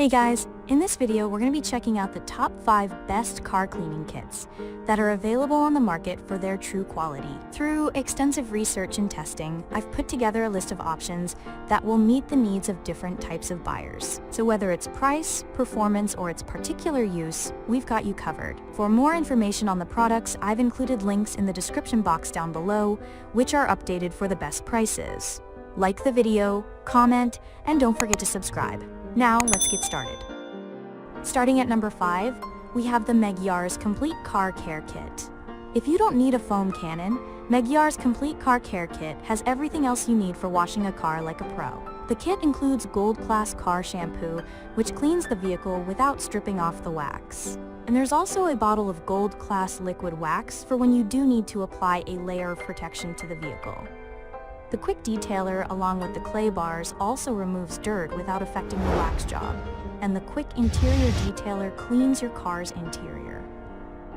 Hey guys, in this video we're going to be checking out the top 5 best car cleaning kits that are available on the market for their true quality. Through extensive research and testing, I've put together a list of options that will meet the needs of different types of buyers. So whether it's price, performance, or its particular use, we've got you covered. For more information on the products, I've included links in the description box down below, which are updated for the best prices. Like the video, comment, and don't forget to subscribe. Now, let's get started. Starting at number 5, we have the Meguiar's Complete Car Care Kit. If you don't need a foam cannon, Meguiar's Complete Car Care Kit has everything else you need for washing a car like a pro. The kit includes Gold Class Car Shampoo, which cleans the vehicle without stripping off the wax. And there's also a bottle of Gold Class Liquid Wax for when you do need to apply a layer of protection to the vehicle. The quick detailer along with the clay bars also removes dirt without affecting the wax job, and the quick interior detailer cleans your car's interior.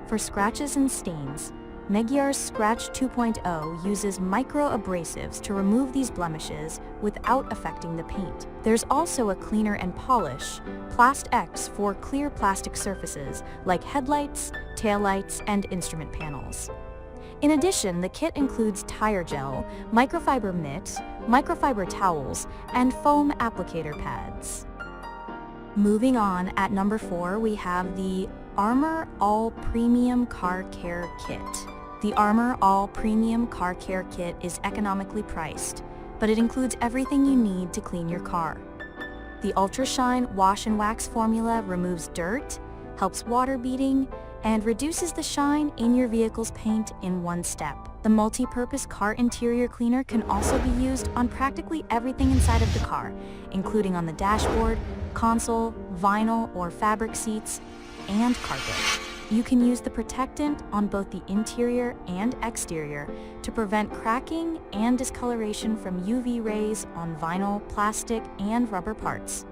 For scratches and stains, Meguiar's Scratch 2.0 uses micro-abrasives to remove these blemishes without affecting the paint. There's also a cleaner and polish, Plast X, for clear plastic surfaces like headlights, taillights, and instrument panels. In addition, the kit includes tire gel, microfiber mitt, microfiber towels, and foam applicator pads. Moving on, at number 4, we have the Armor All Premium Car Care Kit. The Armor All Premium Car Care Kit is economically priced, but it includes everything you need to clean your car. The Ultra Shine Wash and Wax formula removes dirt, helps water beading, and reduces the shine in your vehicle's paint in one step. The multi-purpose car interior cleaner can also be used on practically everything inside of the car, including on the dashboard, console, vinyl or fabric seats, and carpet. You can use the protectant on both the interior and exterior to prevent cracking and discoloration from UV rays on vinyl, plastic, and rubber parts.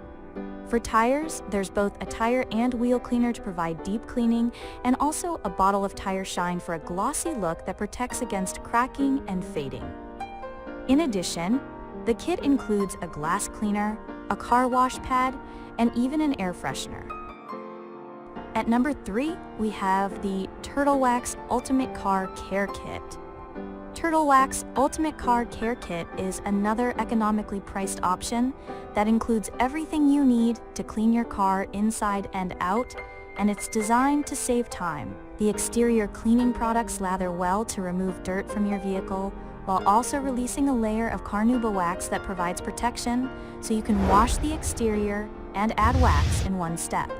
For tires, there's both a tire and wheel cleaner to provide deep cleaning, and also a bottle of tire shine for a glossy look that protects against cracking and fading. In addition, the kit includes a glass cleaner, a car wash pad, and even an air freshener. At number 3, we have the Turtle Wax Ultimate Car Care Kit. Turtle Wax Ultimate Car Care Kit is another economically priced option that includes everything you need to clean your car inside and out, and it's designed to save time. The exterior cleaning products lather well to remove dirt from your vehicle, while also releasing a layer of carnauba wax that provides protection so you can wash the exterior and add wax in one step.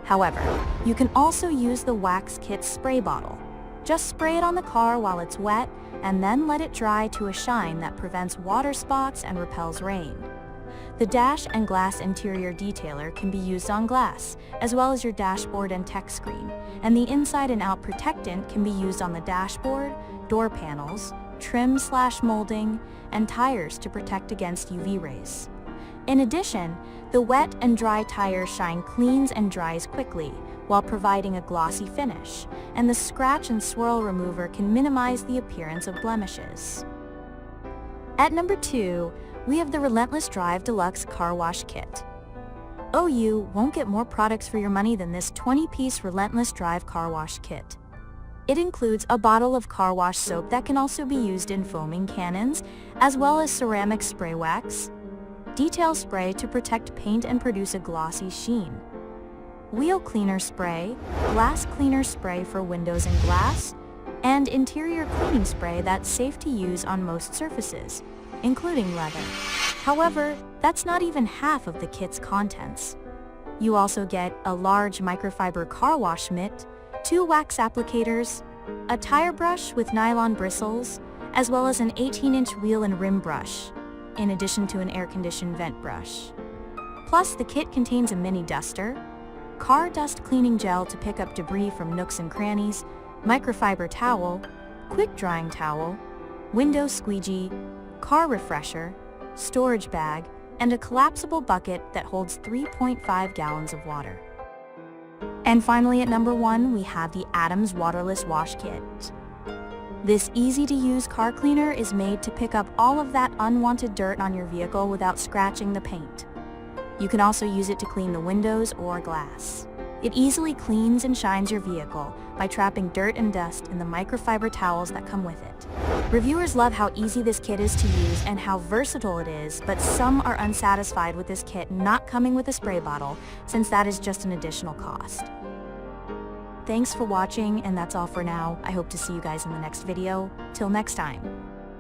However, you can also use the Wax Kit spray bottle. Just spray it on the car while it's wet, and then let it dry to a shine that prevents water spots and repels rain. The dash and glass interior detailer can be used on glass, as well as your dashboard and tech screen, and the inside and out protectant can be used on the dashboard, door panels, trim/molding, and tires to protect against UV rays. In addition, the wet and dry tire shine cleans and dries quickly, while providing a glossy finish, and the scratch and swirl remover can minimize the appearance of blemishes. At number 2, we have the Relentless Drive Deluxe Car Wash Kit. You won't get more products for your money than this 20-piece Relentless Drive Car Wash Kit. It includes a bottle of car wash soap that can also be used in foaming cannons, as well as ceramic spray wax, detail spray to protect paint and produce a glossy sheen, wheel cleaner spray, glass cleaner spray for windows and glass, and interior cleaning spray that's safe to use on most surfaces, including leather. However, that's not even half of the kit's contents. You also get a large microfiber car wash mitt, 2 wax applicators, a tire brush with nylon bristles, as well as an 18-inch wheel and rim brush, in addition to an air-conditioned vent brush. Plus, the kit contains a mini duster, car dust cleaning gel to pick up debris from nooks and crannies, microfiber towel, quick drying towel, window squeegee, car refresher, storage bag, and a collapsible bucket that holds 3.5 gallons of water. And finally, at number 1, we have the Adams Waterless Wash Kit. This easy-to-use car cleaner is made to pick up all of that unwanted dirt on your vehicle without scratching the paint. You can also use it to clean the windows or glass. It easily cleans and shines your vehicle by trapping dirt and dust in the microfiber towels that come with it. Reviewers love how easy this kit is to use and how versatile it is, but some are unsatisfied with this kit not coming with a spray bottle, since that is just an additional cost. Thanks for watching, and that's all for now. I hope to see you guys in the next video. Till next time.